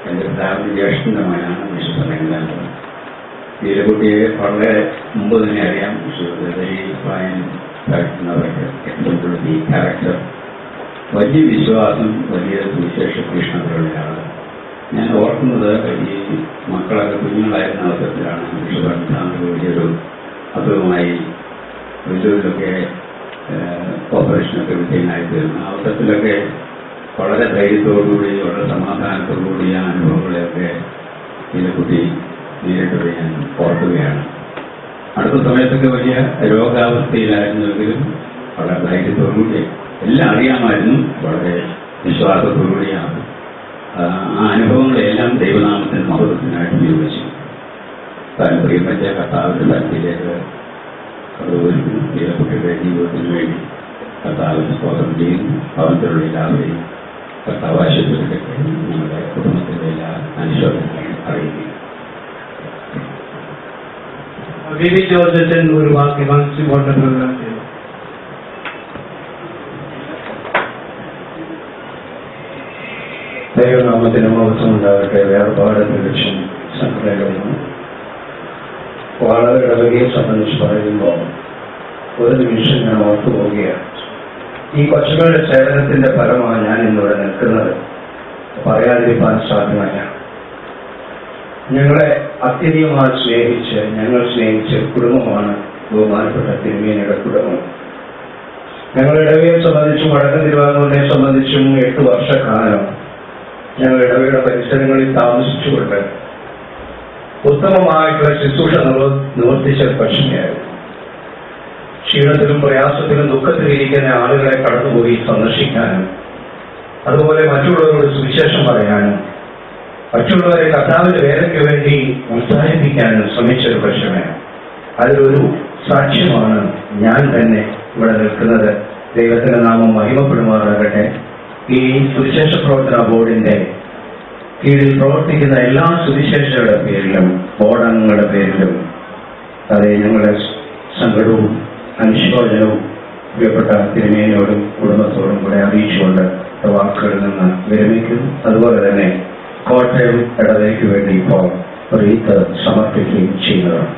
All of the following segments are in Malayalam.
എൻ്റെ പിതാവിൻ്റെ ജ്യേഷ്ഠൻ്റെ മകനാണ് വിശ്വസനങ്ങളാണ്. വീരകുട്ടിയെ വളരെ മുമ്പ് തന്നെ അറിയാം. വെരി ഫൈൻ എക്സാമ്പിൾ ക്യാരക്ടർ, വലിയ വിശ്വാസം, വലിയ സുവിശേഷ തീഷ്ണതയുള്ളയാൾ. ഞാൻ ഓർക്കുന്നത് ഈ മക്കളൊക്കെ കുഞ്ഞുങ്ങളായിരുന്ന അവസരത്തിലാണ് വിശ്വസനത്തിന് വലിയൊരു അതുമായി വലിയൊക്കെ കോർപ്പറേഷനൊക്കെ വിജയനായി തീർന്നു. ആ അവസരത്തിലൊക്കെ വളരെ ധൈര്യത്തോടുകൂടി വളരെ സമാധാനത്തോടുകൂടി ആ അനുഭവങ്ങളെയൊക്കെ വീരക്കുട്ടി നേരിട്ടത് ഞാൻ ഓർക്കുകയാണ്. അടുത്ത സമയത്തൊക്കെ വലിയ രോഗാവസ്ഥയിലായിരുന്നുവെങ്കിലും വളരെ ധൈര്യത്തോടുകൂടി എല്ലാം അറിയാമായിരുന്നു, വളരെ വിശ്വാസത്തോടുകൂടിയാണ് ആ അനുഭവങ്ങളെല്ലാം ദൈവനാമത്തിന് മഹത്വത്തിനായിട്ട് ഉപയോഗിച്ചു. താൻ പ്രിയപ്പെട്ട കർത്താവിൻ്റെ സന്നിധിയിലേക്ക് വീരക്കുട്ടിയുടെ ജീവിതത്തിന് വേണ്ടി കർത്താവിന് സ്തോത്രം ചെയ്യുന്നു. ഭവനത്തിലുള്ള എല്ലാവരെയും കർത്താവ് ആശീർവദിക്കട്ടെ. ഞങ്ങളുടെ കുടുംബത്തിൻ്റെ എല്ലാ അനുശോചനങ്ങളും അറിയിക്കുന്നു. വിവി ജോർജൻ ഒരു വാക്യം വാങ്ങിച്ചുകൊണ്ട് പ്രോഗ്രാം ചെയ്തു. ദൈവനാമത്തിന് മഹത്വം ഉണ്ടാകട്ടെ. വേർപാട് ലക്ഷ്യം സംഘടനകളാണ്. വളരെ ഇടവകയെ സംബന്ധിച്ച് പറയുമ്പോൾ ഒരു നിമിഷം ഞാൻ ഓർത്തു പോവുകയാണ്. ഈ കൊച്ചുകളുടെ സേവനത്തിന്റെ ഫലമാണ് ഞാൻ ഇന്നിവിടെ നിൽക്കുന്നത്. പറയാതിരിക്കാൻ സാധ്യമല്ല. ഞങ്ങളെ അത്യധികമായി സ്നേഹിച്ച് ഞങ്ങൾ സ്നേഹിച്ച കുടുംബമാണ് ബഹുമാനപ്പെട്ട തിരുമേനിയുടെ കുടുംബം. ഞങ്ങളുടെ ഇടവയെ സംബന്ധിച്ചും വടക്കൻ തിരുവാങ്കൂറിനെ സംബന്ധിച്ചും 8 വർഷക്കാലം ഞങ്ങൾ ഇടവയുടെ പരിസരങ്ങളിൽ താമസിച്ചുകൊണ്ട് ഉത്തമമായിട്ടുള്ള ശുശ്രൂഷ നിവർത്തിച്ച പക്ഷിയായിരുന്നു. ക്ഷീണത്തിലും പ്രയാസത്തിലും ദുഃഖത്തിലും ഇരിക്കുന്ന ആളുകളെ കടന്നുപോയി സന്ദർശിക്കാനും അതുപോലെ മറ്റുള്ളവരോട് സുവിശേഷം പറയാനും മറ്റുള്ളവരെ കർത്താവിന്റെ വേലയ്ക്ക് വേണ്ടി ഉത്സാഹിപ്പിക്കാനും ശ്രമിച്ചൊരു പക്ഷമാണ്. അതിലൊരു സാക്ഷ്യമാണ് ഞാൻ തന്നെ ഇവിടെ നിൽക്കുന്നത്. ദൈവത്തിന്റെ നാമം മഹിമപ്പെടുമാറാകട്ടെ. ഈ സുവിശേഷ പ്രവർത്തന ബോർഡിന്റെ കീഴിൽ പ്രവർത്തിക്കുന്ന എല്ലാ സുവിശേഷയുടെ പേരിലും ബോർഡംഗങ്ങളുടെ പേരിലും അതെ ഞങ്ങളുടെ സങ്കടവും അനുശോചനവും പ്രിയപ്പെട്ട തിരുമേനിയോടും കുടുംബത്തോടും കൂടെ അറിയിച്ചുകൊണ്ട് വാക്കുകളിൽ നിന്ന് വിരമിക്കും. അതുപോലെ തന്നെ കോട്ടയം ഇടവയ്ക്ക് വേണ്ടി ഇപ്പോൾ റീത്ത് സമർപ്പിക്കുകയും ചെയ്യുന്നതാണ്.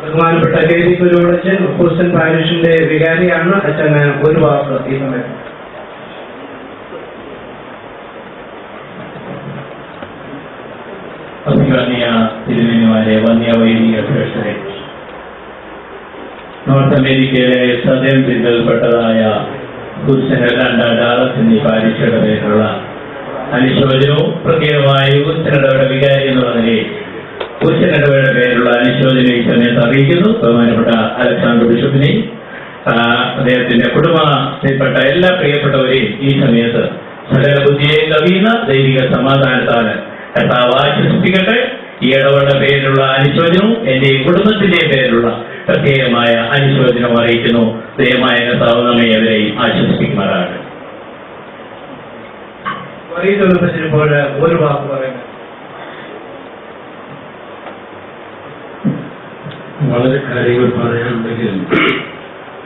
ബഹുമാനപ്പെട്ട ഗുരുവച്ചൻ ഹൂസ്റ്റൺ പാരിഷിന്റെ വികാരിയാണ്. അച്ഛന് ഒരു വാക്ക് ഈ സമയത്ത്. അഭിമാനിയ തിരുമേനിമാരെ, വന്യവൈദിക പ്രേക്ഷകരെ, നോർത്ത് അമേരിക്കയിലെ സദേൺ പിന്തൽപ്പെട്ടതായ ഹൂസ്റ്റൺ ഡാലസ് എന്നീ പാരിഷയുടെ പേരിലുള്ള അനുശോചനവും പ്രത്യേകമായി ഹൂസ്റ്റണിടവയുടെ വികാരി എന്നുള്ള നിലയിൽ ഹൂസ്റ്റണിടവയുടെ പേരിലുള്ള അനുശോചനം ഈ സമയത്ത് അറിയിക്കുന്നു. ബഹുമാനപ്പെട്ട അലക്സാണ്ടർ ബിഷപ്പിനെയും അദ്ദേഹത്തിന്റെ കുടുംബത്തിൽപ്പെട്ട എല്ലാ പ്രിയപ്പെട്ടവരെയും ഈ സമയത്ത് സകല ബുദ്ധിയെയും കവിയുന്ന ദൈവിക സമാധാനത്താൽ കർത്താവ് ആശ്വസിപ്പിക്കട്ടെ. ഈ ഇടവയുടെ പേരിലുള്ള അനുശോചനവും എന്റെയും കുടുംബത്തിന്റെയും പേരിലുള്ള പ്രത്യേകമായ അനുശോചനം അറിയിക്കുന്നു. ദയമായ കർത്താവ് നമ്മെ അവരെയും ആശ്വസിപ്പിക്കുമാറാകട്ടെ. ഇപ്പോൾ ഒരു വാക്ക് പറയുന്നത് വളരെ കാര്യങ്ങൾ പറയാനുണ്ടെങ്കിൽ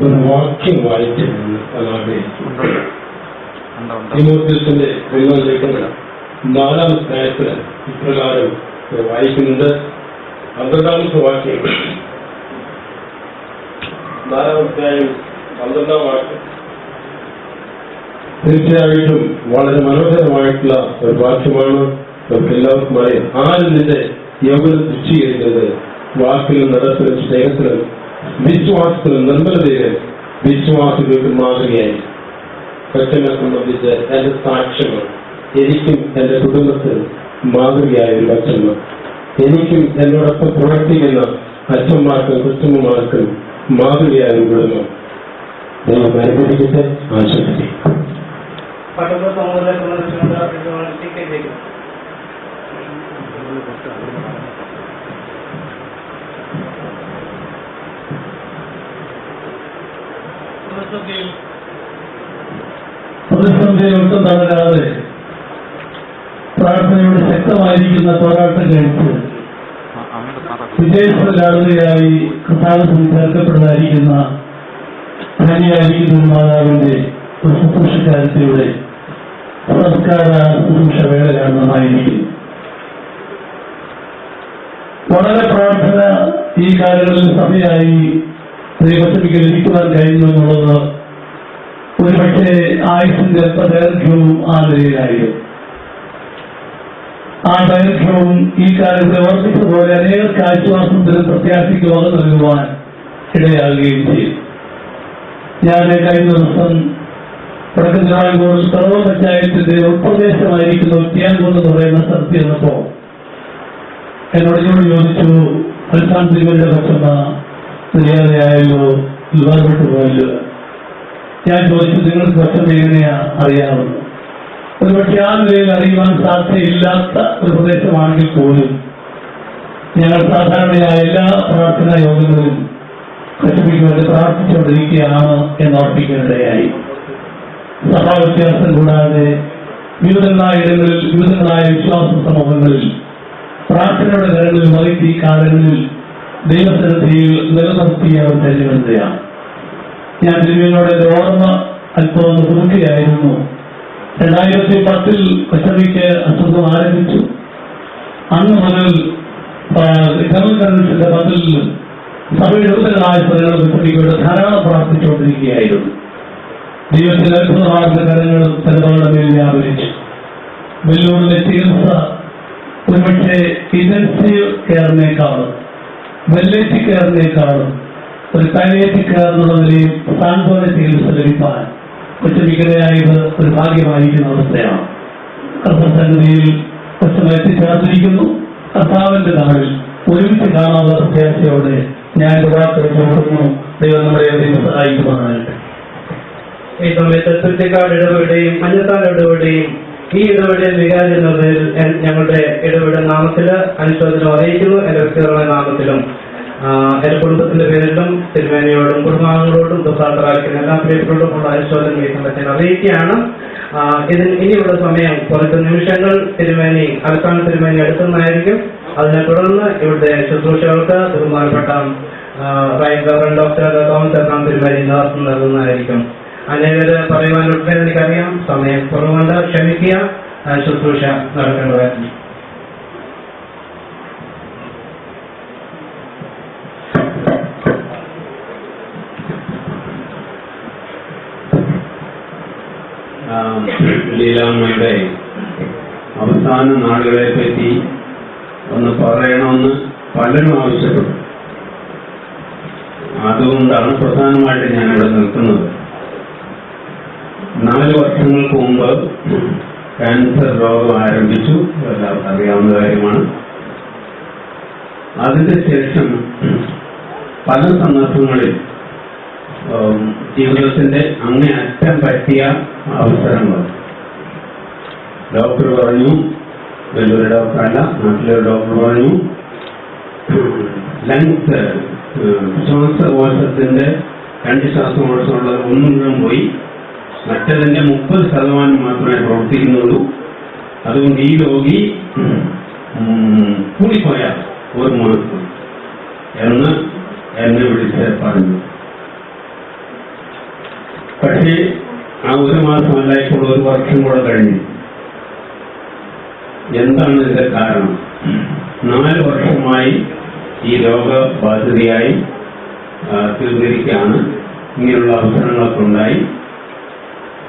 ഒരു വാക്യം വായിച്ചിരുന്നു. തിമോഥെയോസിന്റെ ലേഖനം 4-ാം അധ്യായത്തിൽ ഇപ്രകാരം വായിക്കുന്നത്. 12-ാമത്തെ വാക്യം, 4-ാം അധ്യായം 12-ാം വാക്യം തീർച്ചയായിട്ടും വളരെ മനോഹരമായിട്ടുള്ള ഒരു വാക്യമാണ്. നമുക്ക് എല്ലാവർക്കും അറിയാം. ആരും നിന്റെ യൗവനം തുച്ഛീകരിക്കുന്നത് വാക്കിലും നടപ്പിലും സ്നേഹത്തിലും വിശ്വാസത്തിലും നിർമ്മലതയിലും വിശ്വാസികൾക്ക് മാതൃകയായി. കൊച്ചനെ സംബന്ധിച്ച് എന്റെ സാക്ഷ്യമാണ്. എനിക്കും എന്റെ കുടുംബത്തിനും മാതൃകയായ ഒരു അച്ഛന്മാർ, എനിക്കും എന്നോടൊപ്പം പ്രവർത്തിക്കുന്ന അച്ഛന്മാർക്കും ക്രിസ്തുമാർക്കും മാതൃകയായ ഒരു കുടുംബം. ദൈവം അനുഗ്രഹിക്കട്ടെ. ആശംസിക്കും. പ്രതിസന്ധിയൊട്ടും തകരാതെ പ്രാർത്ഥനയോട് ശക്തമായിരിക്കുന്ന പോരാട്ടം കഴിച്ച് വിജയസ്ഥലാളുകയായി കർത്താവിൽ ചേർക്കപ്പെടുന്നതായിരിക്കുന്ന ധനിയായിരിക്കുന്ന മാതാവിന്റെ ഒരു ശുശ്രൂഷക്കാരത്തിലൂടെ സംസ്കാര ശുശ്രൂഷ വേളയാണ് നന്നായിരിക്കും. വളരെ പ്രാർത്ഥന ഈ കാലങ്ങളിൽ സഭയായി ദൈവത്തിലേക്ക് ലഭിക്കുവാൻ കഴിയുന്നു എന്നുള്ളത് ഒരുപക്ഷെ ആയുസിന്റെ ദൈർഘ്യവും ആ നിലയിലായിരുന്നു. ആ ദൈർഘ്യവും ഈ കാലത്ത് വർദ്ധിച്ചതുപോലെ അനേകർക്ക് ആശ്വാസത്തിനും പ്രത്യാശയ്ക്ക് വക നൽകുവാൻ ഇടയാകുകയും ചെയ്യും. ഞാൻ കഴിഞ്ഞ ദിവസം വടക്കൻചിറാങ്കോട് സർവ പഞ്ചായത്തിന്റെ ഉൾപ്രദേശമായിരിക്കുന്ന ഉദ്യാൻകുന്ന് എന്ന് പറയുന്ന സ്ഥലത്ത് ചെന്നപ്പോ എന്നോട് ചോദിച്ചു, അൽസാൻ തിരുവന്റെ പറ്റുന്ന നിര്യാതയായല്ലോ, വിവാഹപ്പെട്ടു പോയല്ലോ. ഞാൻ ചോദിച്ചു, നിങ്ങൾക്ക് പറ്റുന്ന എങ്ങനെയാ അറിയാവുന്നത്? ഒരുപക്ഷെ ആ നിലയിൽ അറിയുവാൻ സാധ്യതയില്ലാത്ത ഒരു പ്രദേശമാണെങ്കിൽ പോലും ഞങ്ങൾ സാധാരണയായ എല്ലാ പ്രാർത്ഥനാ യോഗങ്ങളിലും കശ്മീരിക്ക് വേണ്ടി പ്രാർത്ഥിച്ചുകൊണ്ടിരിക്കുകയാണ് എന്ന് ഓർപ്പിക്കാനിടയായി. സഭാ വ്യത്യാസം കൂടാതെ വിവിധങ്ങളായ ഇടങ്ങളിൽ വിവിധങ്ങളായ വിശ്വാസ സമൂഹങ്ങളിൽ പ്രാർത്ഥനയുടെ കരങ്ങളിൽ വഹിച്ച് ഈ കാലങ്ങളിൽ ദൈവസന്നിധിയിൽ നിലനിർത്തിയ ഒരു തെരഞ്ഞെടുക്കുകയാണ്. ഞാൻ തിരുവനോട് എന്റെ ഓർമ്മ അല്പം ഒന്ന് പുതുക്കുകയായിരുന്നു. 2010 കശ്മീരിക്ക് അസുഖം ആരംഭിച്ചു. അന്ന് മുതൽ ജനറൽ കൺവെൻഷന്റെ പതിൽ സഭയുടെ വിവിധങ്ങളായ സ്ഥലങ്ങൾ കശ്മീരിക്ക് ധാരാളം പ്രാർത്ഥിച്ചുകൊണ്ടിരിക്കുകയായിരുന്നു. ദൈവത്തിന്റെ അത്ഭുതമാർന്ന കരങ്ങൾ തലമുറയുടെ മേൽ വ്യാപരിച്ചു. വെല്ലൂരിലെ ചികിത്സ ഒരുപക്ഷെ ഇന്റൻസീവ് കെയറിനേക്കാളും വെല്ലേറ്റ് കെയറിനേക്കാളും ഒരു പാലിയേറ്റീവ് കെയർ എന്നുള്ള നിലയിൽ സാന്ത്വന ചികിത്സ ലഭിക്കാൻ കൊച്ചുമിക്കതയായത് ഒരു ഭാഗ്യമായിരിക്കുന്ന അവസ്ഥയാണ്. കർത്തസന്നിധിയിൽ കൊച്ചമ എത്തിച്ചേർന്നിരിക്കുന്നു. കർത്താവിന്റെ നാളിൽ ഒരുമിച്ച് കാണാനുള്ള പ്രത്യാശയോടെ ഞാൻ വാക്കുകൾ ചോദിക്കുന്നു. ദൈവം നമ്മളെ സഹായിക്കുവാനായിട്ട്. ഈ സമയത്ത് തുരുത്തിക്കാട് ഇടപെടുകയും മഞ്ഞത്താൽ ഇടപെടുകയും ഈ ഇടപെടൽ വികാരി എന്നതിൽ ഞങ്ങളുടെ ഇടപെടൽ നാമത്തിൽ അനുശോചനം അറിയിക്കുന്നു. എന്റെ വ്യക്തിപരമായ നാമത്തിലും എന്റെ കുടുംബത്തിന്റെ പേരിലും തിരുമേനയോടും കുടുംബാംഗങ്ങളോടും ദുഃഖാന്തരാക്കുന്ന എല്ലാ പ്രിയപ്പെട്ടോടുമുള്ള അനുശോചനം ഈ സമയത്തിന് അറിയിക്കുകയാണ്. ഇതിന് ഇനിയുള്ള സമയം കുറച്ച് നിമിഷങ്ങൾ അൽസാൻ തിരുമേനി എടുക്കുന്നതായിരിക്കും. അതിനെ തുടർന്ന് ഇവിടുത്തെ ശുശ്രൂഷകൾക്ക് ബഹുമാനപ്പെട്ട റവറൻഡ് ഡോക്ടർ തോമസ് എബ്രഹാം തിരുമേനി നേതൃത്വം നൽകുന്നതായിരിക്കും. അനേകര് പറയുവാനൊക്കെ എനിക്കറിയാം, സമയം കുറവുകൊണ്ട് ക്ഷമിക്കുക. ശുശ്രൂഷ നടക്കേണ്ടതായിരുന്നു. ലീലാമ്മയുടെ അവസാന നാളുകളെ പറ്റി ഒന്ന് പറയണമെന്ന് പലരും ആവശ്യപ്പെട്ടു. അതുകൊണ്ടാണ് പ്രധാനമായിട്ട് ഞാനിവിടെ നിൽക്കുന്നത്. 4 വർഷങ്ങൾക്ക് മുമ്പ് ക്യാൻസർ രോഗം ആരംഭിച്ചു, എല്ലാവർക്കും അറിയാവുന്ന കാര്യമാണ്. അതിന്റെ ശേഷം പല സന്ദർഭങ്ങളിൽ ജീവിതത്തിന്റെ അങ്ങേയറ്റം പറ്റിയ അവസരങ്ങൾ ഡോക്ടർ പറഞ്ഞു, വലിയൊരു ഡോക്ടറല്ല, നാട്ടിലൊരു ഡോക്ടർ പറഞ്ഞു, ലങ്സ് ശ്വാസകോശത്തിന്റെ 2 ശ്വാസകോശമുള്ളത് ഒന്നും പോയി, മറ്റതിന്റെ 30% മാത്രമേ പ്രവർത്തിക്കുന്നുള്ളൂ. അതുകൊണ്ട് ഈ രോഗി കൂടിപ്പോയാൽ 1 മാസം എന്ന് എന്നെ വിളിച്ച് പറഞ്ഞു. പക്ഷേ ആ 1 മാസമല്ല, ഇപ്പോൾ 1 വർഷം കൂടെ കഴിഞ്ഞു. എന്താണ് ഇതിന്റെ കാരണം? 4 വർഷമായി ഈ രോഗബാധിതയായി തീർന്നിരിക്കുകയാണ്. ഇങ്ങനെയുള്ള അവസരങ്ങളൊക്കെ ഉണ്ടായി.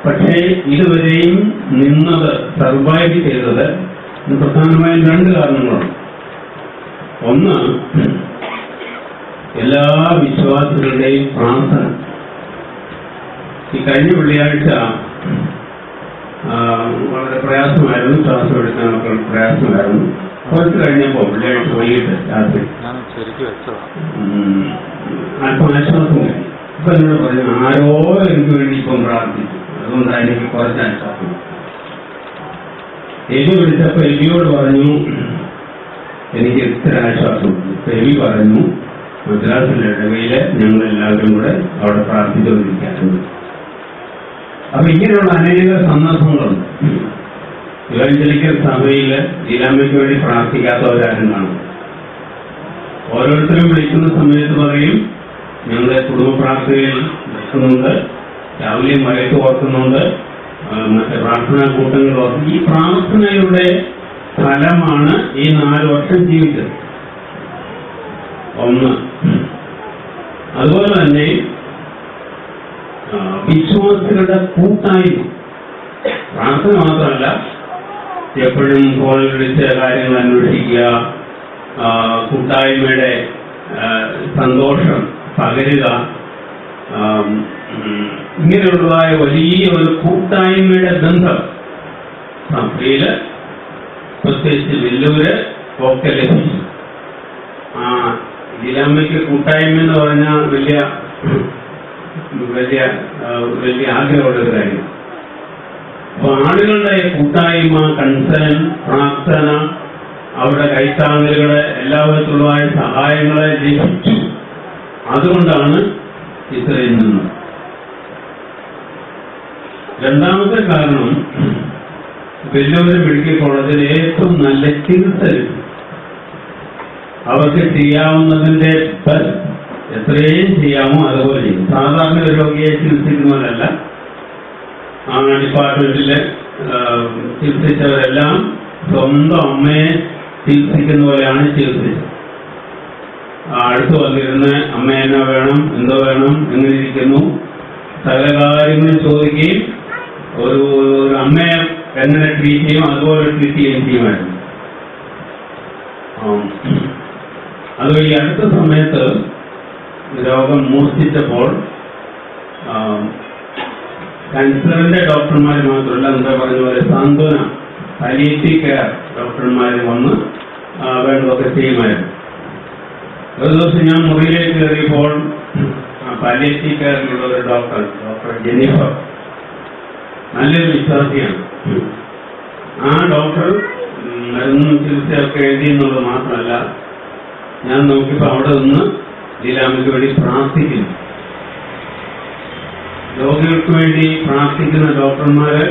പക്ഷേ ഇതുവരെയും സർവൈവ് ചെയ്തത് പ്രധാനമായും 2 കാരണങ്ങളുണ്ട്. ഒന്ന്, എല്ലാ വിശ്വാസികളുടെയും പ്രാർത്ഥന. ഈ കഴിഞ്ഞ വെള്ളിയാഴ്ച വളരെ പ്രയാസമായിരുന്നു, ശ്വാസം എടുക്കാനൊക്കെ പ്രയാസമായിരുന്നു. കുറച്ച് കഴിഞ്ഞപ്പോൾ വെള്ളിയാഴ്ച വൈകിട്ട് രാത്രി അല്പം ആശ്വാസം കഴിഞ്ഞു. ഇപ്പൊ എന്നോട് പറഞ്ഞു, ആരോ എനിക്ക് വേണ്ടി ഇപ്പം പ്രാർത്ഥിച്ചു, അതുകൊണ്ടാണ് എനിക്ക് കുറച്ച് ആശ്വാസം. എലി വിളിച്ചപ്പോ എലിയോട് പറഞ്ഞു, എനിക്ക് ഇത്ര ആശ്വാസം. ഇപ്പൊ എലി പറഞ്ഞു, മദ്രാസിലെ ഇടവയില് ഞങ്ങളെല്ലാവരും കൂടെ അവിടെ പ്രാർത്ഥിച്ചുകൊണ്ടിരിക്കാറുണ്ട്. അപ്പൊ ഇങ്ങനെയുള്ള അനേക സന്ദർഭങ്ങളുണ്ട്. ഇവാഞ്ചലിക്കൽ സഭയില് ലീലാമ്മയ്ക്ക് വേണ്ടി പ്രാർത്ഥിക്കാത്തവരാരും കാണും. ഓരോരുത്തരും വിളിക്കുന്ന സമയത്ത് പറയും, ഞങ്ങളുടെ കുടുംബ പ്രാർത്ഥനയിൽ നിൽക്കുന്നുണ്ട്, രാവിലെയും വൈകിട്ട് ഓർക്കുന്നുണ്ട്, മറ്റേ പ്രാർത്ഥനാ കൂട്ടങ്ങളും ഈ പ്രാർത്ഥനയുടെ ഫലമാണ് ഈ 4 വർഷം ജീവിച്ചത്. ഒന്ന്. അതുപോലെ തന്നെ വിശ്വാസികളുടെ കൂട്ടായ്മ, പ്രാർത്ഥന മാത്രമല്ല, എപ്പോഴും ഫോൺ വിളിച്ച് കാര്യങ്ങൾ അന്വേഷിക്കുക, കൂട്ടായ്മയുടെ സന്തോഷം പകരുക, ഇങ്ങനെയുള്ളതായ വലിയ ഒരു കൂട്ടായ്മയുടെ ബന്ധം സഭയില് പ്രത്യേകിച്ച് വെല്ലൂര് ഒക്കെ ലഭിച്ചു. ലീലാമ്മയ്ക്ക് കൂട്ടായ്മ എന്ന് പറഞ്ഞാൽ വലിയ ആഗ്രഹമുള്ളൊരു കാര്യം. അപ്പൊ ആളുകളുടെ കൂട്ടായ്മ, കൺസേൺ, പ്രാർത്ഥന, അവരുടെ കൈത്താങ്ങലുകളെ, എല്ലാവിധത്തിലുള്ളതായ സഹായങ്ങളെ ലഭിച്ചു. അതുകൊണ്ടാണ് ഇത്രയും നിന്നത്. രണ്ടാമത്തെ കാരണം, വെല്ലൂര് മെഡിക്കൽ കോളേജിൽ ഏറ്റവും നല്ല ചികിത്സ ലഭിച്ചു. അവർക്ക് ചെയ്യാവുന്നതിന്റെ എത്രയും ചെയ്യാമോ അതുപോലെ ചെയ്യും. സാധാരണ ഒരു രോഗിയെ ചികിത്സിക്കുന്നവരല്ല. ആ ഡിപ്പാർട്ട്മെന്റില് ചികിത്സിച്ചവരെല്ലാം സ്വന്തം അമ്മയെ ചികിത്സിക്കുന്ന പോലെയാണ് ചികിത്സിച്ചത്. അടുത്ത് വന്നിരുന്ന് അമ്മ എന്നാ വേണം, എന്തോ വേണം, എങ്ങനെ ഇരിക്കുന്നു, സകല കാര്യങ്ങളും ചോദിക്കുകയും ഒരു അമ്മയെ എങ്ങനെ ട്രീറ്റ് ചെയ്യും അതുപോലെ ട്രീറ്റ് ചെയ്യുകയും ചെയ്യുമായിരുന്നു. അത് ഈ അടുത്ത സമയത്ത് രോഗം മൂർച്ഛിച്ചപ്പോൾ ക്യാൻസറിന്റെ ഡോക്ടർമാർ മാത്രമല്ല, എന്താ പറഞ്ഞ പോലെ സാന്ത്വന പാലിയേറ്റീവ് കെയർ ഡോക്ടർമാർ വന്ന് വേണ്ടതൊക്കെ ചെയ്യുമായിരുന്നു. ഒരു ദിവസം ഞാൻ മുറിയിലേക്ക് കയറിയപ്പോൾ പാലിയേറ്റീവ് കെയറിലുള്ള ഒരു ഡോക്ടർ ജെന്നിഫർ, നല്ലൊരു വിശ്വാസിയാണ്. ആ ഡോക്ടർ മരുന്നും ചികിത്സയൊക്കെ എഴുതി എന്നുള്ളത് മാത്രമല്ല, ഞാൻ നോക്കിയപ്പോൾ അവിടെ നിന്ന് ലീലാമ്മയ്ക്ക് വേണ്ടി പ്രാർത്ഥിക്കുന്നു. രോഗികൾക്ക് വേണ്ടി പ്രാർത്ഥിക്കുന്ന ഡോക്ടർമാര്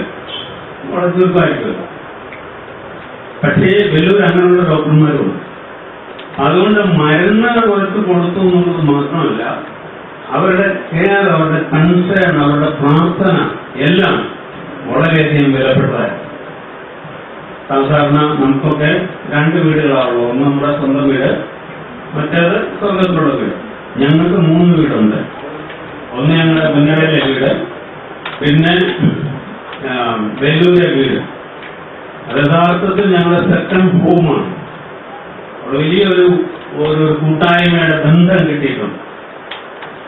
വളരെ ചുരുക്കമായിരിക്കും. പക്ഷേ വെല്ലൂർ അങ്ങനെയുള്ള ഡോക്ടർമാരുണ്ട്. അതുകൊണ്ട് മരുന്ന് കുറച്ച് കൊടുത്തു എന്നുള്ളത് മാത്രമല്ല, അവരുടെ കെയർ, അവരുടെ കൺസേൺ, അവരുടെ പ്രാർത്ഥന എല്ലാം വളരെയധികം വിലപ്പെട്ടതായിരുന്നു. സാധാരണ നമുക്കൊക്കെ 2 വീടുകളാണല്ലോ. ഒന്ന് നമ്മുടെ സ്വന്തം വീട്, മറ്റേത് സ്വർഗത്തിലുള്ള വീട്. ഞങ്ങൾക്ക് 3 വീടുണ്ട്. ഒന്ന് ഞങ്ങളുടെ മുന്നേറിലെ വീട്, പിന്നെ വെല്ലൂരെ വീട്. അത് യഥാർത്ഥത്തിൽ ഞങ്ങളുടെ സെക്കൻഡ് ഹോമാണ്. വലിയൊരു കൂട്ടായ്മയുടെ ബന്ധം കിട്ടിയിട്ടുണ്ട്.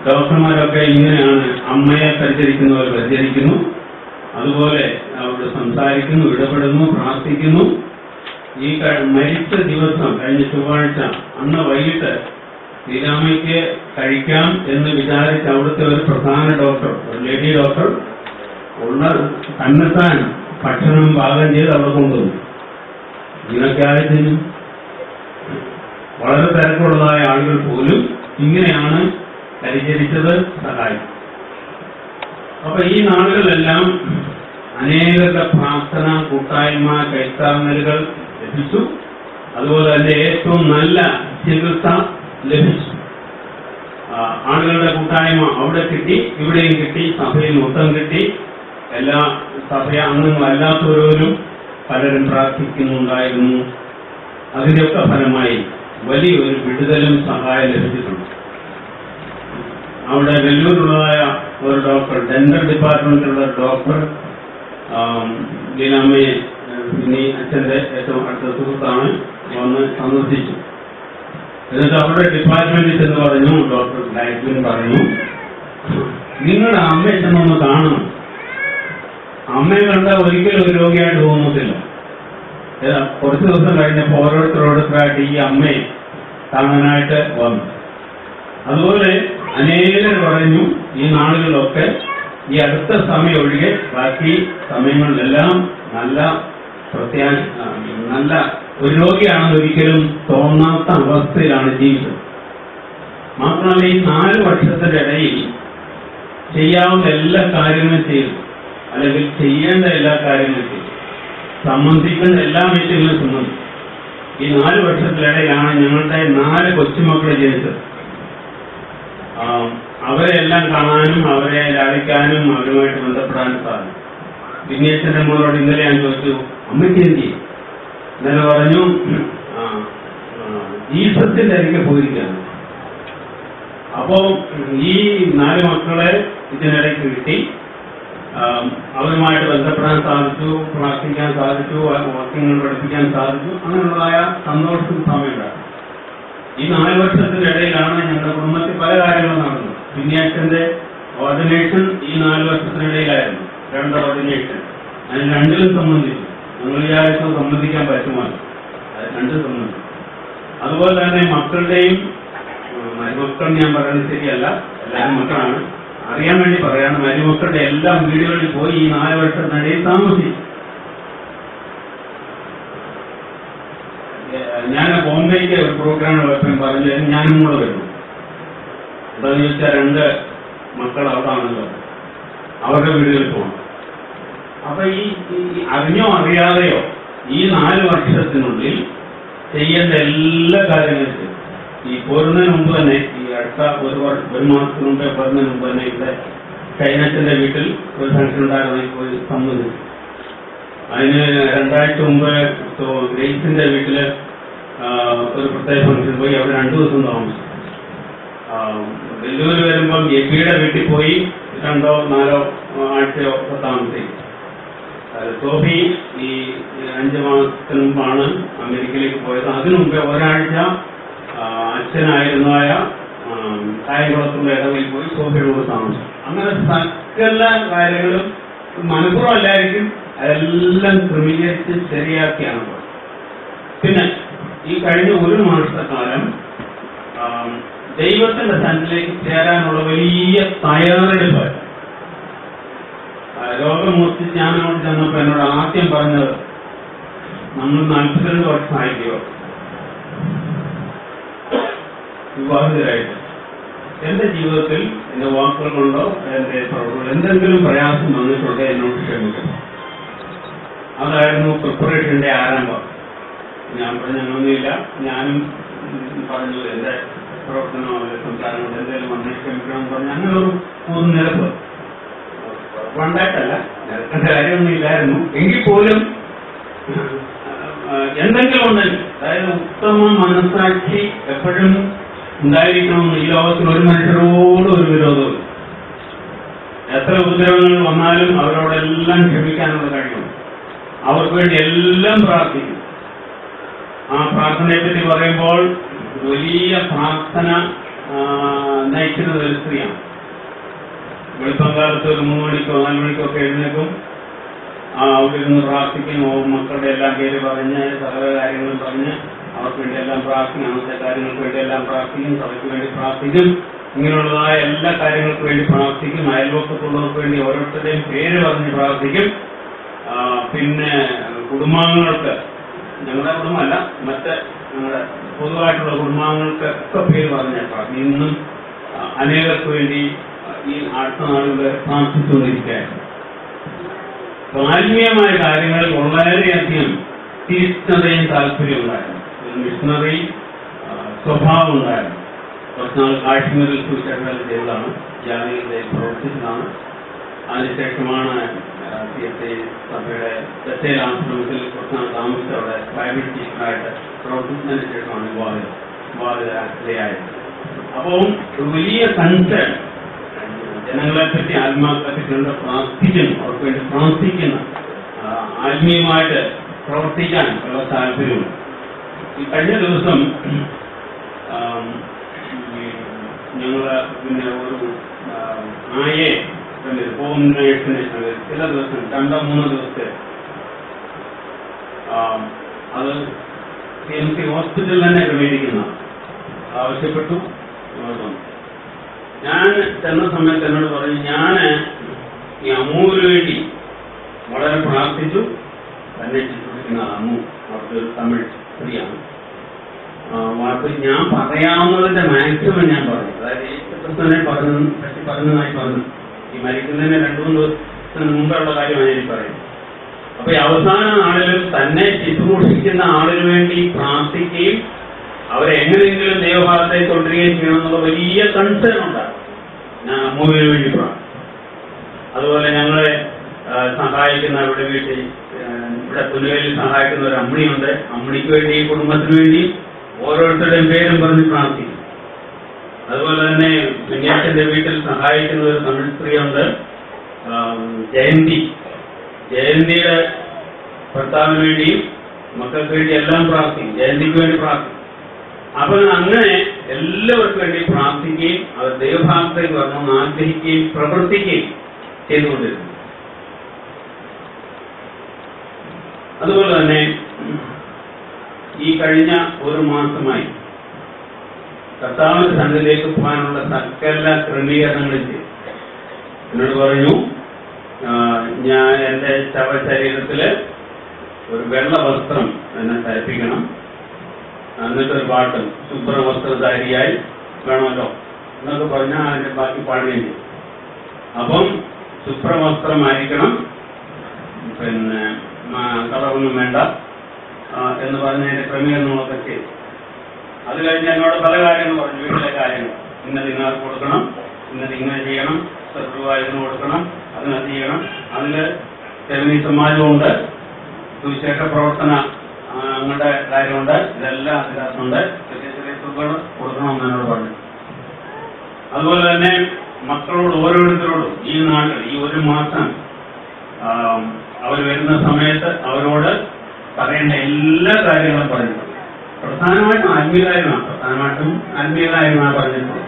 ഡോക്ടർമാരൊക്കെ ഇങ്ങനെയാണ്, അമ്മയെ പരിചരിക്കുന്നവർ പരിചരിക്കുന്നു, അതുപോലെ അവർ സംസാരിക്കുന്നു, ഇടപെടുന്നു, പ്രാർത്ഥിക്കുന്നു. ഈ മരിച്ച ദിവസം, കഴിഞ്ഞ ചൊവ്വാഴ്ച, അന്ന് വൈകിട്ട് ലീലാമ്മയ്ക്ക് കഴിക്കാം എന്ന് വിചാരിച്ച് അവിടുത്തെ ഒരു പ്രധാന ഡോക്ടർ, ഒരു ലേഡി ഡോക്ടർ, തന്നെത്താൻ ഭക്ഷണം പാകം ചെയ്ത് അവിടെ കൊണ്ടുവന്നു. ഇതിനൊക്കെ ആയിരുന്നു വളരെ തിരക്കുള്ളതായ ആളുകൾ പോലും ഇങ്ങനെയാണ് പരിചരിച്ചത്, സഹായിക്കും. അപ്പൊ ഈ നാളുകളെല്ലാം അനേകരുടെ പ്രാർത്ഥന, കൂട്ടായ്മ, കൈത്താങ്ങലുകൾ ലഭിച്ചു. അതുപോലെ തന്നെ ഏറ്റവും നല്ല ചികിത്സ ലഭിച്ചു. ആളുകളുടെ കൂട്ടായ്മ അവിടെ കിട്ടി, ഇവിടെയും കിട്ടി, സഭയിൽ മൊത്തം കിട്ടി. എല്ലാ അംഗങ്ങളല്ലാത്തവരും പലരും പ്രാർത്ഥിക്കുന്നുണ്ടായിരുന്നു. അതിന്റെയൊക്കെ ഫലമായി വലിയൊരു വിടുതലും സഹായം ലഭിച്ചിട്ടുണ്ട്. അവിടെ വെല്ലൂരിലുള്ളതായ ഒരു ഡോക്ടർ, ഡെന്റൽ ഡിപ്പാർട്ട്മെന്റിലുള്ള ഡോക്ടർ ലീലാമ്മയെ, ഇനി അച്ഛന്റെ ഏറ്റവും അടുത്ത സുഹൃത്താണ്, വന്ന് സന്ദർശിച്ചു. എന്നിട്ട് അവരുടെ ഡിപ്പാർട്ട്മെന്റിൽ ചെന്ന് പറഞ്ഞു, ഡോക്ടർ ഡയറ്റിൻ പറഞ്ഞു, നിങ്ങളുടെ അമ്മയെ ചെന്നൊന്ന് കാണണം. അമ്മയെ കണ്ടാൽ ഒരിക്കലും ഒരു രോഗിയായിട്ട് തോന്നത്തില്ല. കുറച്ച് ദിവസം കഴിഞ്ഞപ്പോൾ ഓരോരുത്തരോരുത്തരായിട്ട് ഈ അമ്മയെ കാണാനായിട്ട് വന്നു. അതുപോലെ അനേകർ പറഞ്ഞു, ഈ നാളുകളിലൊക്കെ ഈ അടുത്ത സമയം ഒഴികെ ബാക്കി സമയങ്ങളിലെല്ലാം നല്ല ഒരു രോഗിയാണെന്ന് ഒരിക്കലും തോന്നാത്ത അവസ്ഥയിലാണ് ജീവിച്ചത്. മാത്രമല്ല, ഈ 4 വർഷത്തിന്റെ ഇടയിൽ ചെയ്യാവുന്ന എല്ലാ കാര്യങ്ങളും ചെയ്തു, അല്ലെങ്കിൽ ചെയ്യേണ്ട എല്ലാ കാര്യങ്ങളും ചെയ്തു, സംബന്ധിക്കേണ്ട എല്ലാ മീറ്റിങ്ങുകളും സംബന്ധിച്ചു. ഈ 4 വർഷത്തിനിടയിലാണ് ഞങ്ങളുടെ 4 കൊച്ചുമക്കളെ ജനിച്ചത്. അവരെ എല്ലാം കാണാനും അവരെ ലാളിക്കാനും അവരുമായിട്ട് ബന്ധപ്പെടാനും സാധിക്കും. പിന്നെ അച്ഛൻ്റെ മോളോട് ഇന്നലെ ഞാൻ ചോദിച്ചു, അമ്മയ്ക്ക് എന്ത് ചെയ്യും? ഇന്നലെ പറഞ്ഞു ജീസസിന്റെ അരികെ പോയിരിക്കുകയാണ്. അപ്പോ ഈ 4 മക്കളെ ഇതിനിടയ്ക്ക് കിട്ടി, അവരുമായിട്ട് ബന്ധപ്പെടാൻ സാധിച്ചു, പ്രാർത്ഥിക്കാൻ സാധിച്ചു, വാക്യങ്ങൾ പഠിപ്പിക്കാൻ സാധിച്ചു. അങ്ങനെയുള്ളതായ സന്തോഷത്തിന് സമയമുണ്ടാകും. ഈ 4 വർഷത്തിന്റെ ഇടയിലാണ് ഞങ്ങളുടെ കുടുംബത്തിൽ പല കാര്യങ്ങളും നടന്നത്. പിന്നെയച്ഛന്റെ ഓർഡിനേഷൻ ഈ 4 വർഷത്തിനിടയിലായിരുന്നു. 2 ഓർഡിനേഷൻ. അതിന് 2ലും സംബന്ധിച്ചു. ഞങ്ങൾ വിചാരിച്ചു സംബന്ധിക്കാൻ പറ്റുമല്ലോ, അത് 2 സംബന്ധിച്ചു. അതുപോലെ തന്നെ മക്കളുടെയും, മരുമക്കൾ ഞാൻ പറയുന്നത് ശരിയല്ല, എല്ലാവരും മക്കളാണ്, അറിയാൻ വേണ്ടി പറയാണ്, മരുമക്കളുടെ എല്ലാം വീടുകളിൽ പോയി ഈ 4 വർഷത്തിനിടയിൽ താമസിച്ചു. ഞാൻ ബോംബെക്ക് ഒരു പ്രോഗ്രാം വെക്കാൻ പറഞ്ഞു, ഞാനും കൂടെ വരുന്നു. എന്താണെന്ന് ചോദിച്ചാൽ 2 മക്കൾ അവിടെ ആണല്ലോ, അവരുടെ വീടുകളിൽ പോകണം. അപ്പൊ ഈ അറിഞ്ഞോ അറിയാതെയോ ഈ 4 വർഷത്തിനുള്ളിൽ ചെയ്യേണ്ട എല്ലാ കാര്യങ്ങളും ചെയ്യും. ഈ പോരുന്നതിന് മുമ്പ് തന്നെ, ഈ അടുത്ത 1 മാസത്തിന് മുമ്പേ പോരുന്നതിന് മുമ്പ് തന്നെ ഇവിടെ ചൈനത്തിന്റെ വീട്ടിൽ ഒരു ഫംഗ്ഷൻ ഉണ്ടായിരുന്ന പോയി സംബന്ധിച്ചു. അതിന് 2 ആഴ്ച മുമ്പ് ഗ്രേസിന്റെ വീട്ടില് ഒരു പ്രത്യേക ഫംഗ്ഷൻ പോയി. അവിടെ 2 ദിവസം താമസിച്ചു. വെല്ലൂര് വരുമ്പം എബിയുടെ വീട്ടിൽ പോയി 2 or 4 ആഴ്ചയോ താമസിക്കും. സോഫി ഈ 5 മാസത്തിന് മുമ്പാണ് അമേരിക്കയിലേക്ക് പോയത്. അതിനു മുമ്പേ ഒരാഴ്ച അച്ഛനായിരുന്നായ കായംകുളത്തുള്ള ഇടവയിൽ പോയി സോഫിയോട് താമസിച്ചു. അങ്ങനെ സകല കാര്യങ്ങളും മനഃപൂർവ്വം അല്ലായിരിക്കും, അതെല്ലാം ക്രമീകരിച്ച് ശരിയാക്കിയാണ് പോയത്. പിന്നെ ഈ കഴിഞ്ഞ 1 മാസക്കാലം ദൈവത്തിന്റെ സന്നിധിയിലേക്ക് ചേരാനുള്ള വലിയ തയ്യാറെടുപ്പ്. രോഗമൂർത്തി ഞാനോട് ചെന്നപ്പോ എന്നോട് ആദ്യം പറഞ്ഞത്, നമ്മൾ 42 വർഷമായിക്കോ വിവാഹിതരായിട്ട്. എന്റെ ജീവിതത്തിൽ എന്റെ വാക്കുകൾ കൊണ്ടോ എന്റെ പ്രവർത്തനം എന്തെങ്കിലും പ്രയാസം വന്നിട്ടുണ്ടോ എന്നോട് ക്ഷമിക്കണം. അതായിരുന്നു പ്രിപ്പറേഷന്റെ ആരംഭം. ഞാൻ പറഞ്ഞൊന്നുമില്ല, ഞാനും പറഞ്ഞു എന്റെ പ്രവർത്തനമോ സംസാരം കൊണ്ട് എന്തെങ്കിലും വന്ന് ക്ഷമിക്കണം എന്ന് പറഞ്ഞു. അങ്ങനെ ഒരു നിരപ്പ് ഉണ്ടായിട്ടല്ല, നിരക്കേണ്ട കാര്യമൊന്നും ഇല്ലായിരുന്നു. എങ്കിൽ പോലും എന്തെങ്കിലും ഉണ്ടെങ്കിൽ, അതായത് ഉത്തമ മനസ്സാക്ഷി എപ്പോഴും ഉണ്ടായിരിക്കണമെന്ന് ഈ ലോകത്തിൽ ഒരു മനുഷ്യരോട് ഒരു വിരോധവും. എത്ര ഉപദ്രവങ്ങൾ വന്നാലും അവരോടെല്ലാം ക്ഷമിക്കാനുള്ള കഴിയും. അവർക്ക് വേണ്ടി എല്ലാം പ്രാർത്ഥിക്കും. ആ പ്രാർത്ഥനയെ പറ്റി പറയുമ്പോൾ വലിയ പ്രാർത്ഥന നയിക്കുന്നത് ഒരു സ്ത്രീയാണ്. വെളുപ്പംകാലത്ത് ഒരു 3 മണിക്കോ 4 മണിക്കോ ഒക്കെ എഴുന്നേക്കും. അവിടെ ഇരുന്ന് പ്രാർത്ഥിക്കും. മക്കളുടെ എല്ലാം പേര് പറഞ്ഞ് സകല കാര്യങ്ങളും പറഞ്ഞ് അവർക്ക് വേണ്ടി എല്ലാം പ്രാർത്ഥിക്കും. അന്നത്തെ കാര്യങ്ങൾക്ക് വേണ്ടി എല്ലാം പ്രാർത്ഥിക്കും. സഭയ്ക്ക് വേണ്ടി പ്രാർത്ഥിക്കും. ഇങ്ങനെയുള്ളതായ എല്ലാ കാര്യങ്ങൾക്ക് വേണ്ടി പ്രാർത്ഥിക്കും. അയൽവക്കത്തുള്ളവർക്ക് വേണ്ടി ഓരോരുത്തരുടെയും പേര് പറഞ്ഞ് പ്രാർത്ഥിക്കും. പിന്നെ കുടുംബാംഗങ്ങൾക്ക്, ഞങ്ങളുടെ കുടുംബമല്ല, മറ്റ് ഞങ്ങളുടെ പൊതുവായിട്ടുള്ള കുടുംബാംഗങ്ങൾക്കൊക്കെ പേര് പറഞ്ഞ പ്രാർത്ഥിക്കും. ഇന്നും അനേകർക്ക് വേണ്ടി ഈ അടുത്ത നാളുകൾ പ്രാർത്ഥിച്ചുകൊണ്ടിരിക്കുകയായിരുന്നു. ആത്മീയമായ കാര്യങ്ങളിൽ വളരെയധികം തീക്ഷ്ണതയും താല്പര്യം ഉണ്ടായിരുന്നു. മിഷണറി സ്വഭാവം ഉണ്ടായിരുന്നു. കുറച്ചുനാൾ കാശ്മീരിൽ സുവിശേഷങ്ങൾ ചെയ്തതാണ്, ജാതികളുടെ പ്രവർത്തിച്ചതാണ്. അതിനുശേഷമാണ് സഭയുടെ തെറ്റേൽ ആശ്രമത്തിൽ കുറച്ചുനാൾ താമസിച്ച് അവിടെ പ്രൈവറ്റ് ടീച്ചറായിട്ട് പ്രവർത്തിച്ചതിന് ശേഷമാണ് വിവാഹിതയായത്. അപ്പോൾ ഒരു വലിയ കൺസേൺ, ജനങ്ങളെ പറ്റി ആത്മാക്കളെ പറ്റി പ്രാർത്ഥിക്കുന്നു, അവർക്ക് വേണ്ടി പ്രാർത്ഥിക്കുന്ന, ആത്മീയമായിട്ട് പ്രവർത്തിക്കാൻ ഉള്ള താല്പര്യമുണ്ട്. ഈ കഴിഞ്ഞ ദിവസം ഞങ്ങള് പിന്നെ ഒരു ആയെ ഹോം നേഴ്സിനെ ചില ദിവസം 2-3 ദിവസത്തെ അത് CMC ഹോസ്പിറ്റലിൽ തന്നെ ക്രമീകരിക്കുന്ന ആവശ്യപ്പെട്ടു. ഞാൻ ചെന്ന സമയത്ത് എന്നോട് പറഞ്ഞു, ഞാൻ ഈ അമ്മുവിന് വേണ്ടി വളരെ പ്രാർത്ഥിച്ചു. തന്നെ ചിത്രിക്കുന്ന അമ്മു, അവർക്ക് തമിഴ് സ്ത്രീയാണ്. ഞാൻ പറയാവുന്നതിന്റെ മാക്സിമം ഞാൻ പറഞ്ഞു. അതായത് യേശുക്രിസ്തുവിനെ പറ്റി പറഞ്ഞതായി പറഞ്ഞു. ഈ മരിക്കുന്നതിന് 2-3 ദിവസത്തിന് മുമ്പുള്ള കാര്യമാണ് ഞാൻ പറയുന്നത്. അപ്പൊ ഈ അവസാന നാളിലും തന്നെ ശുശ്രൂഷിക്കുന്ന ആളിന് വേണ്ടി പ്രാർത്ഥിക്കുകയും അവരെ എങ്ങനെയെങ്കിലും ദൈവഭാഗത്തേക്ക് കൊണ്ടുവരികയും ചെയ്യണമെന്നുള്ള വലിയ കൺസേൺ ഉണ്ടാകും. ഞാൻ അമ്മുവിന് വേണ്ടി പ്രാർത്ഥിച്ചു. അതുപോലെ ഞങ്ങളെ സഹായിക്കുന്നവരുടെ വീട്ടിൽ ഇവിടെ പുലുവേലിൽ സഹായിക്കുന്ന ഒരു അമ്മിണിയുണ്ട്. അമ്മിണിക്ക് വേണ്ടി ഈ കുടുംബത്തിന് വേണ്ടി ഓരോരുത്തരുടെയും പേരും പറഞ്ഞ് പ്രാർത്ഥിക്കും. അതുപോലെ തന്നെ കുഞ്ഞേച്ചന്റെ വീട്ടിൽ സഹായിക്കുന്ന ഒരു തമിഴ് സ്ത്രീയുണ്ട്, ജയന്തി. ജയന്തിയുടെ ഭർത്താവിന് വേണ്ടിയും മക്കൾക്ക് വേണ്ടി എല്ലാം പ്രാർത്ഥിക്കും, ജയന്തിക്ക് വേണ്ടി പ്രാർത്ഥിക്കും. അപ്പൊ അങ്ങനെ എല്ലാവർക്കും വേണ്ടി പ്രാർത്ഥിക്കുകയും അവർ ദൈവഭാഗത്തേക്ക് വരണമെന്ന് ആഗ്രഹിക്കുകയും പ്രവർത്തിക്കുകയും ചെയ്തുകൊണ്ടിരുന്നു. അതുപോലെ തന്നെ ഈ കഴിഞ്ഞ ഒരു മാസമായി കർത്താവിന്റെ സന്നിധിയിലേക്ക് പോകാനുള്ള സകല ക്രമീകരണങ്ങളും ചെയ്തു. എന്നോട് പറഞ്ഞു, ഞാൻ എൻ്റെ ശവശരീരത്തില് ഒരു വെള്ള വസ്ത്രം എന്നെ ധരിപ്പിക്കണം, എന്നിട്ടൊരു പാട്ട് ശുഭ്രവസ്ത്രധാരിയായി വേണമല്ലോ എന്നൊക്കെ പറഞ്ഞാൽ അതിന്റെ ബാക്കി പാടുകയും ചെയ്യും. അപ്പം ശുഭ്രവസ്ത്രമായിരിക്കണം, പിന്നെ കളറൊന്നും വേണ്ട എന്ന് പറഞ്ഞ് അതിന്റെ ക്രമീകരണങ്ങളൊക്കെ ചെയ്തു. അത് കഴിഞ്ഞ് എന്നോട് പല കാര്യങ്ങൾ പറഞ്ഞു, വീട്ടിലെ കാര്യങ്ങൾ, ഇന്നത് ഇന്നർക്ക് കൊടുക്കണം, ഇന്നത് ഇങ്ങനെ ചെയ്യണം, സർവ്വ കൊടുക്കണം, അതിനത് ചെയ്യണം. അതില് ഫെമിനി സമാജമുണ്ട്, സുവിശേഷ പ്രവർത്തന അങ്ങയുടെ കാര്യമുണ്ട്, ഇതെല്ലാം അതിനകത്തുണ്ട്. ചെറിയ ചെറിയ തുകകൾ കൊടുക്കണമെന്ന് എന്നോട് പറഞ്ഞു. അതുപോലെ തന്നെ മക്കളോട് ഓരോരുത്തരോടും ഈ നാട്ടിൽ ഈ ഒരു മാസം അവർ വരുന്ന സമയത്ത് അവരോട് പറയേണ്ട എല്ലാ കാര്യങ്ങളും പറഞ്ഞിട്ടുണ്ട്. പ്രധാനമായിട്ടും ആത്മീയകാര്യമാണ് പറഞ്ഞിട്ടുള്ളത്.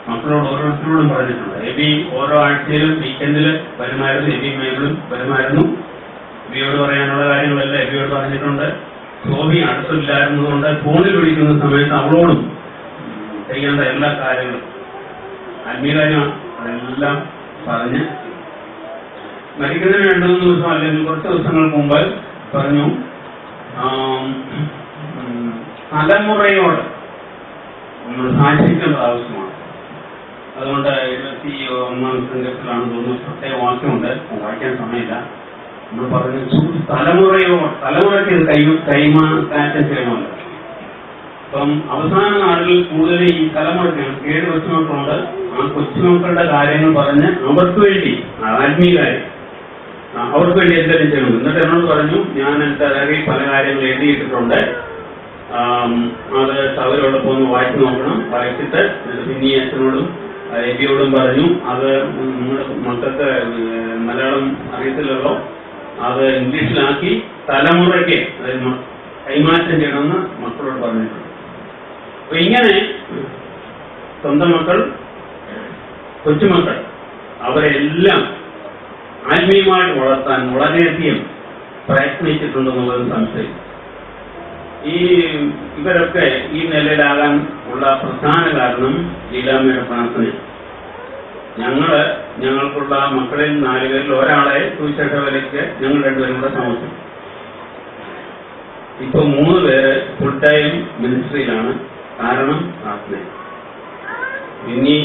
മക്കളോട് ഓരോരുത്തരോടും പറഞ്ഞിട്ടുണ്ട്. എബി ഓരോ ആഴ്ചയിലും വീക്കെൻഡില് വരുമായിരുന്നു, എബി മേബിളും വരുമായിരുന്നു. എബിയോട് പറയാനുള്ള കാര്യങ്ങളെല്ലാം എബിയോട് പറഞ്ഞിട്ടുണ്ട്. ശോഭി അടുത്തില്ലായിരുന്നതുകൊണ്ട് ഫോണിൽ വിളിക്കുന്ന സമയത്ത് അവളോടും ചെയ്യേണ്ട എല്ലാ കാര്യങ്ങളും ആത്മീയകാര്യമാണ്, അതെല്ലാം പറഞ്ഞ് മരിക്കുന്നതിന് 2-3 ദിവസം അല്ലെങ്കിൽ കുറച്ച് ദിവസങ്ങൾക്ക് മുമ്പ് പറഞ്ഞു, തലമുറയോട് നമ്മൾ സാക്ഷിക്കേണ്ടത് ആവശ്യമാണ്. അതുകൊണ്ട് 21-ാം സംഘത്തിലാണ് തോന്നുന്നു പ്രത്യേക വാക്യമുണ്ട്, വായിക്കാൻ സമയമില്ല. നമ്മൾ പറഞ്ഞു തലമുറയ്ക്ക് ഇത് കൈമാറ്റം ചെയ്യണമല്ലോ. അപ്പം അവസാന നാളിൽ കൂടുതൽ ഈ തലമുറയ്ക്ക് 7 കൊച്ചുമക്കളുണ്ട്. ആ കൊച്ചുമക്കളുടെ കാര്യങ്ങൾ പറഞ്ഞ് അവർക്ക് വേണ്ടി ആത്മീയ കാര്യം അവർക്ക് വേണ്ടി എന്തെങ്കിലും ചെയ്യണം. എന്നിട്ട് എന്നോട് പറഞ്ഞു, ഞാൻ എൻ്റെ അതായത് പല കാര്യങ്ങൾ എഴുതിയിട്ടിട്ടുണ്ട്, അത് സൗകര്യമുള്ളപ്പോൾ ഒന്ന് വായിച്ചു നോക്കണം. വായിച്ചിട്ട് പിന്നെ അച്ഛനോടും എബിയോടും പറഞ്ഞു, അത് നിങ്ങളുടെ മക്കൾക്ക് മലയാളം അറിയത്തില്ലല്ലോ, അത് ഇംഗ്ലീഷിലാക്കി തലമുറയ്ക്ക് അതായത് കൈമാറ്റം ചെയ്യണമെന്ന് മക്കളോട് പറഞ്ഞിട്ടുണ്ട്. അപ്പൊ ഇങ്ങനെ സ്വന്തം മക്കൾ, കൊച്ചുമക്കൾ, അവരെല്ലാം ആത്മീയമായിട്ട് വളർത്താൻ വളരെയധികം പ്രയത്നിച്ചിട്ടുണ്ടെന്നുള്ളത് സംശയം. ഇവരൊക്കെ ഈ നിലയിലാകാൻ ഉള്ള പ്രധാന കാരണം ലീലാമ്മയുടെ പ്രാർത്ഥന. ഞങ്ങൾക്കുള്ള മക്കളിൽ 4 പേരിൽ ഒരാളെ സുവിശേഷ വേലയ്ക്ക് ഞങ്ങൾ 2 പേരും കൂടെ സമർപ്പിച്ചു. ഇപ്പൊ 3 പേര് ഫുൾ ടൈം മിനിസ്ട്രിയിലാണ്. കാരണം പ്രാർത്ഥന. പിന്നെ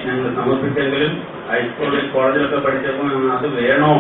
ഞങ്ങൾ സമർപ്പിച്ചെങ്കിലും ഹൈസ്കൂളിൽ കോളേജിലൊക്കെ പഠിച്ചപ്പോൾ അത് വേണോ